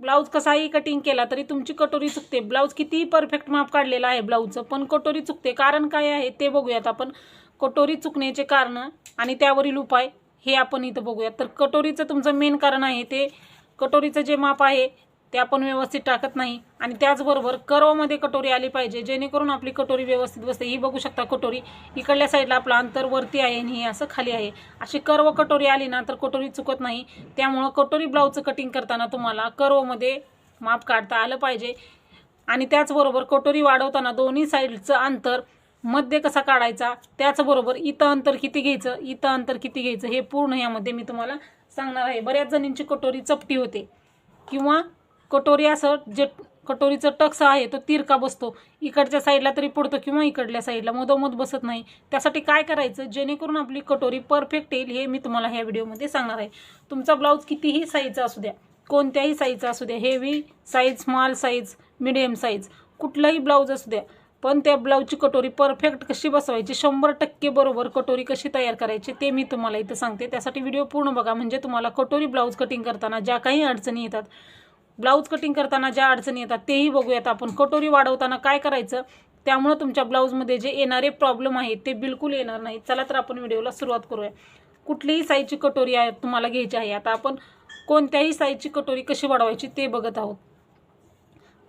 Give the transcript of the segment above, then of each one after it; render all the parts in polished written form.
Blouse कसाही cutting केला तरी तुमची कटोरी चुकते. ब्लाऊज कितीही परफेक्ट माप काढलेला आहे ब्लाऊजचं, पण कटोरी चुकते. कारण काय आहे ते बघूयात आपण. कटोरी चुकण्याचे कारण आणि त्यावरील उपाय हे आपण इथं बघूयात. तर कटोरीचं तुमचं मेन कारण आहे ते कटोरीचं जे माप आहे ते आपण व्यवस्थित टाकत नाही. आणि त्याचबरोबर कर्वमध्ये कटोरी आली पाहिजे, जेणेकरून आपली कटोरी व्यवस्थित बसते. ही बघू शकता कटोरी इकडल्या साईडला आपलं अंतर वरती आहे आणि हे असं खाली आहे. अशी कर्व कटोरी आली ना तर कटोरी चुकत नाही. त्यामुळं कटोरी ब्लाऊजचं कटिंग करताना तुम्हाला कर्वमध्ये माप काढता आलं पाहिजे. आणि त्याचबरोबर कटोरी वाढवताना दोन्ही साईडचं अंतर मध्ये कसा काढायचा, त्याचबरोबर इथं अंतर किती घ्यायचं, इथं अंतर किती घ्यायचं, हे पूर्ण यामध्ये मी तुम्हाला सांगणार आहे. बऱ्याच जणींची कटोरी चपटी होते किंवा कटोरी असं जे कटोरीचं टक्स आहे तो तिरका बसतो, इकडच्या साईडला तरी पडतो किंवा इकडल्या साईडला मधोमध बसत नाही. त्यासाठी काय करायचं जेणेकरून आपली कटोरी परफेक्ट येईल हे मी तुम्हाला ह्या व्हिडिओमध्ये सांगणार आहे. तुमचा ब्लाऊज कितीही साईजचा असू द्या, कोणत्याही साईजचा असू द्या, heavy size, small size, medium size, कुठलाही ब्लाऊज असू द्या, पण त्या ब्लाऊजची कटोरी परफेक्ट कशी बसवायची, 100% बरोबर कटोरी कशी तयार करायची ते मी तुम्हाला इथं सांगते. त्यासाठी व्हिडिओ पूर्ण बघा, म्हणजे तुम्हाला कटोरी ब्लाऊज कटिंग करताना ज्या काही अडचणी येतात, ब्लाऊज कटिंग करताना ज्या अडचणी येतात तेही बघूयात आपण. कटोरी वाढवताना काय करायचं, त्यामुळे तुमच्या ब्लाऊजमध्ये जे येणारे प्रॉब्लेम आहेत ते बिलकुल येणार नाही. चला तर आपण व्हिडिओला सुरुवात करूया. कुठलीही साईजची कटोरी आहे तुम्हाला घ्यायची आहे. आता आपण कोणत्याही साईजची कटोरी कशी वाढवायची ते बघत आहोत.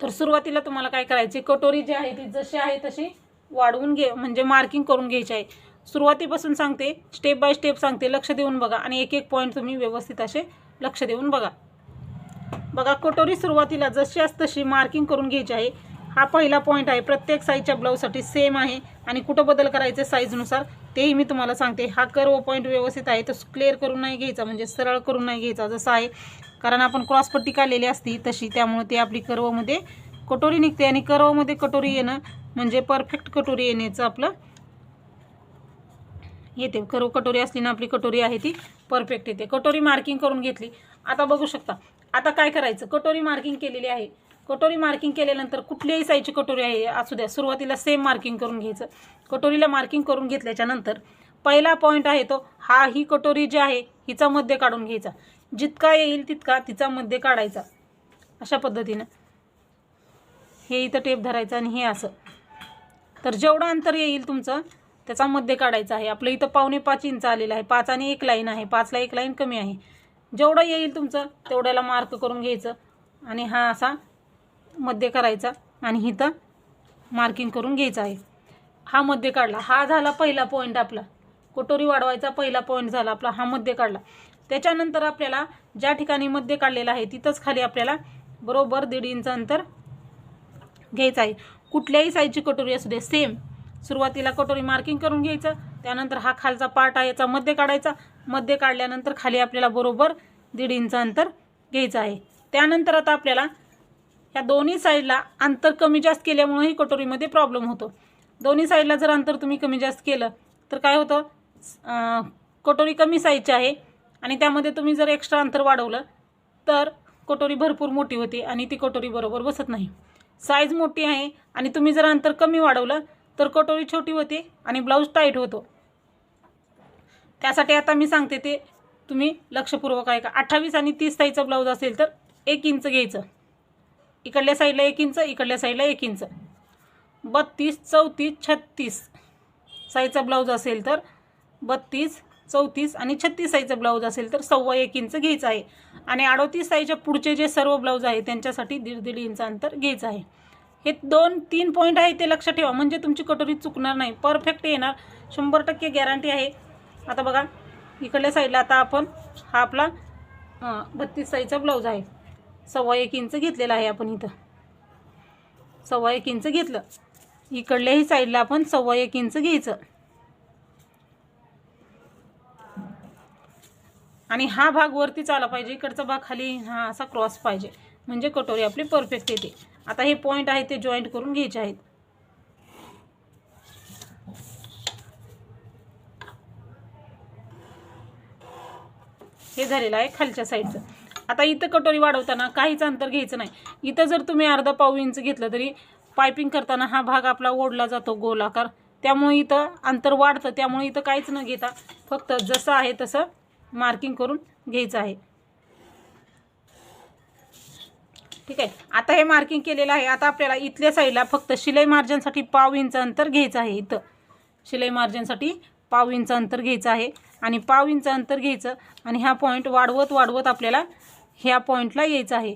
तर सुरुवातीला तुम्हाला काय करायचे, कटोरी जी आहे ती जशी आहे तशी वाढवून म्हणजे मार्किंग करून घ्यायची आहे. सुरुवातीपासून सांगते, स्टेप बाय स्टेप सांगते, लक्ष देऊन बघा आणि एक एक पॉईंट तुम्ही व्यवस्थित असे लक्ष देऊन बघा. बघा कटोरी सुरुवातीला जशी असते तशी मार्किंग करून घ्यायची आहे. हा पहिला पॉईंट आहे. प्रत्येक साईजच्या ब्लाऊजसाठी सेम आहे आणि कुठं बदल करायचे साईजनुसार तेही मी तुम्हाला सांगते. हा कर्व पॉईंट व्यवस्थित आहे, तो क्लिअर करून नाही घ्यायचा, म्हणजे सरळ करून नाही घ्यायचा जसा आहे, कारण आपण क्रॉसपट्टी काढलेली असती तशी, त्यामुळे ते आपली कर्वमध्ये कटोरी निघते. आणि कर्वमध्ये कटोरी येणं म्हणजे परफेक्ट कटोरी येण्याचं आपलं येते. कर्व कटोरी असली ना आपली कटोरी आहे ती परफेक्ट येते. कटोरी मार्किंग करून घेतली. आता बघू शकता, आता काय करायचं, कटोरी मार्किंग केलेली आहे. कटोरी मार्किंग केल्यानंतर कुठल्याही साईजची कटोरी आहे असू द्या, सुरुवातीला सेम मार्किंग करून घ्यायचं. कटोरीला मार्किंग करून घेतल्याच्या नंतर पहिला पॉईंट आहे तो ही कटोरी जी आहे हिचा मध्य काढून घ्यायचा. जितका येईल तितका तिचा मध्य काढायचा. अशा पद्धतीनं हे इथं टेप धरायचं आणि हे असं. तर जेवढं अंतर येईल तुमचं त्याचा मध्य काढायचा आहे. आपलं इथं 5.25 इंच आलेलं आहे. 5 आणि 1 लाईन आहे, 5ला 1 लाईन कमी आहे. जेवढं येईल तुमचं तेवढ्याला मार्क करून घ्यायचं आणि हा असा मध्य करायचा आणि इथं मार्किंग करून घ्यायचं आहे. हा मध्य काढला. हा झाला पहिला पॉईंट आपला. कटोरी वाढवायचा पहिला पॉईंट झाला आपला, हा मध्य काढला. त्याच्यानंतर आपल्याला ज्या ठिकाणी मध्य काढलेलं आहे तिथंच खाली आपल्याला बरोबर 1.5 इंच अंतर घ्यायचं आहे. कुठल्याही साईजची कटोरी असू दे सेम. सुरुवातीला कटोरी मार्किंग करून घ्यायचं, त्यानंतर हा खालचा पार्ट आहे याचा मध्य काढायचा. मध्य काढल्यानंतर खाली आपल्याला बरोबर 1.5 इंच अंतर घ्यायचं आहे. त्यानंतर आता आपल्याला ह्या दोन्ही साईडला अंतर कमी जास्त केल्यामुळेही कटोरीमध्ये प्रॉब्लेम होतो. दोन्ही साईडला जर अंतर तुम्ही कमी जास्त केलं तर काय होतं, कटोरी कमी साईजची आहे आणि त्यामध्ये तुम्ही जर एक्स्ट्रा अंतर वाढवलं तर कटोरी भरपूर मोठी होते आणि ती कटोरी बरोबर बसत नाही. साईज मोठी आहे आणि तुम्ही जर अंतर कमी वाढवलं तर कटोरी छोटी होते आणि ब्लाऊज टाईट होतो. त्यासाठी आता मी सांगते ते तुम्ही लक्षपूर्वक ऐका. 28 आणि 30 साईजचा ब्लाऊज असेल तर 1 इंच घ्यायचं. इकडल्या साईडला 1 इंच, इकडल्या साईडला 1 इंच. 32, 34, 36 साईजचा ब्लाऊज असेल तर 32, 34 आणि 36 साईजचा ब्लाऊज असेल तर 1.25 इंच घ्यायचं आहे. आणि 38 साईजच्या पुढचे जे सर्व ब्लाऊज आहे त्यांच्यासाठी 1.5 इंच अंतर घ्यायचं आहे. हे 2-3 पॉईंट आहे ते लक्षात ठेवा, म्हणजे तुमची कटोरी चुकणार नाही, परफेक्ट येणार, 100% गॅरंटी आहे. आता बघा इकडल्या साईडला आता आपण हा आपला 32 साईजचा ब्लाऊज आहे. 1.25 इंच घेतलेला आहे आपण इथं. 1.25 इंच घेतलं. इकडल्याही साईडला आपण 1.25 इंच घ्यायचं आणि हा भाग वरतीच आला पाहिजे, इकडचा भाग खाली हा असा क्रॉस पाहिजे, म्हणजे कटोरी आपली परफेक्ट येते. आता हे पॉईंट आहे ते जॉईंट करून घ्यायचे आहेत. हे झालेलं आहे खालच्या साईडचं. आता इथं कटोरी वाढवताना काहीच अंतर घ्यायचं नाही. इथं जर तुम्ही अर्धा पाऊण इंच घेतलं तरी पायपिंग करताना हा भाग आपला ओढला जातो गोलाकार, त्यामुळे इथं अंतर वाढतं. त्यामुळे इथं काहीच न घेता फक्त जसं आहे तसं मार्किंग करून घ्यायचं आहे. ठीक आहे. आता हे मार्किंग केलेलं आहे. आता आपल्याला इथल्या साईडला फक्त शिलाई मार्जिनसाठी पाव इंच अंतर घ्यायचं आहे. इथं शिलाई मार्जिनसाठी पाव इंच अंतर घ्यायचं आहे आणि पाव इंच अंतर घ्यायचं आणि हा पॉईंट वाढवत वाढवत आपल्याला ह्या पॉईंटला यायचं आहे.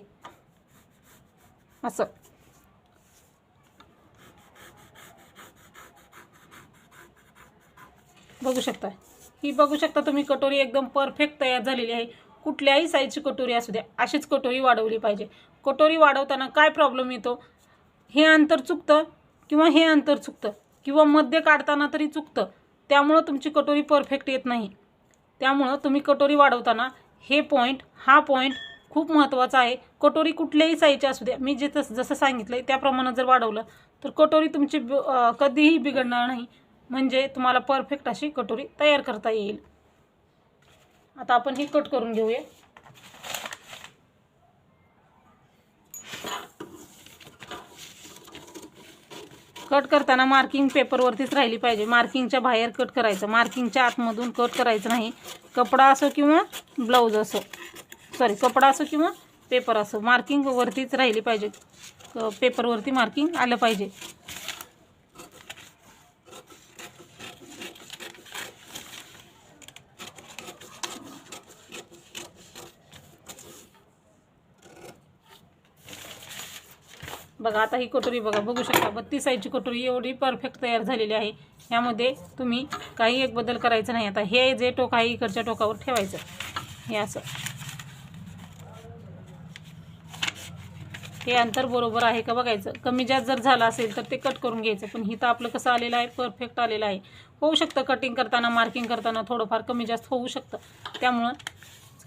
असं बघू शकता. ही बघू शकता तुम्ही कटोरी एकदम परफेक्ट तयार झालेली आहे. कुठल्याही साईजची कटोरी असू द्या, अशीच कटोरी वाढवली पाहिजे. कटोरी वाढवताना काय प्रॉब्लेम येतो, हे अंतर चुकतं किंवा हे अंतर चुकतं किंवा मध्य काढताना तरी चुकतं. त्यामुळं तुमची कटोरी परफेक्ट येत नाही. त्यामुळं तुम्ही कटोरी वाढवताना हे पॉईंट, हा पॉईंट खूप महत्त्वाचा आहे. कटोरी कुठल्याही साईजची असू द्या, मी जसं सांगितलं आहे त्याप्रमाणे जर वाढवलं तर कटोरी तुमची कधीही बिघडणार नाही. म्हणजे तुम्हाला परफेक्ट अशी कटोरी तयार करता येईल. आता आपण ही कट करून घेऊया. कट करताना मार्किंग पेपरवरतीच राहिली पाहिजे. मार्किंगच्या बाहेर कट करायचं, मार्किंगच्या आतमधून कट करायचं नाही. कपडा असो किंवा ब्लाऊज असो, कपडा असो किंवा पेपर असो, मार्किंग वरतीच राहिली पाहिजे. पेपरवरती मार्किंग आलं पाहिजे. बघा आता ही कटोरी बघू शकता. 32 साईजची कटोरी एवढी परफेक्ट तयार झालेली आहे. यामध्ये तुम्ही काही एक बदल करायचं नाही. आता हे जे टोक आहे इकडच्या टोकावर ठेवायचं. हे असं, हे अंतर बरोबर आहे का बघायचं. कमी जास्त जर झालं असेल तर ते कट करून घ्यायचं. पण ही तर आपलं कसं आलेलं आहे, परफेक्ट आलेलं आहे. होऊ शकतं कटिंग करताना, मार्किंग करताना थोडंफार कमी जास्त होऊ शकतं. त्यामुळं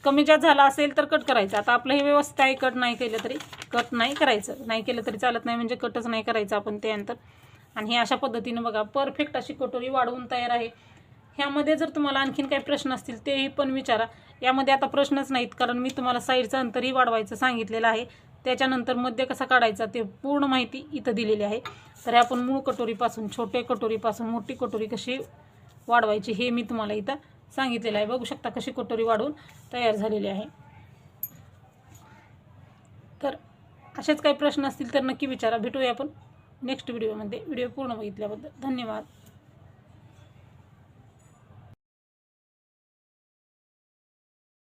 कमी जास्त झाला असेल तर कट करायचं. आता आपलं हे व्यवस्थित आहे, कट नाही केलं तरी कट नाही करायचं. नाही केलं तरी चालत नाही, म्हणजे कटच नाही करायचं आपण ते अंतर. आणि हे अशा पद्धतीनं बघा परफेक्ट अशी कटोरी वाढवून तयार आहे. ह्यामध्ये जर तुम्हाला आणखीन काही प्रश्न असतील तेही पण विचारा. यामध्ये आता प्रश्नच नाहीत, कारण मी तुम्हाला साईडचं अंतरही वाढवायचं सांगितलेलं आहे. त्याच्यानंतर मध्य कसा काढायचा ते पूर्ण माहिती इथं दिलेली आहे. तर आपण मूळ कटोरीपासून, छोटे कटोरीपासून मोठी कटोरी कशी वाढवायची हे मी तुम्हाला इथं सांगितलेलं आहे. बघू शकता कशी कटोरी वाढवून तयार झालेली आहे. तर असेच काही प्रश्न असतील तर नक्की विचारा. भेटूया आपण नेक्स्ट व्हिडिओमध्ये. व्हिडिओ पूर्ण बघितल्याबद्दल धन्यवाद.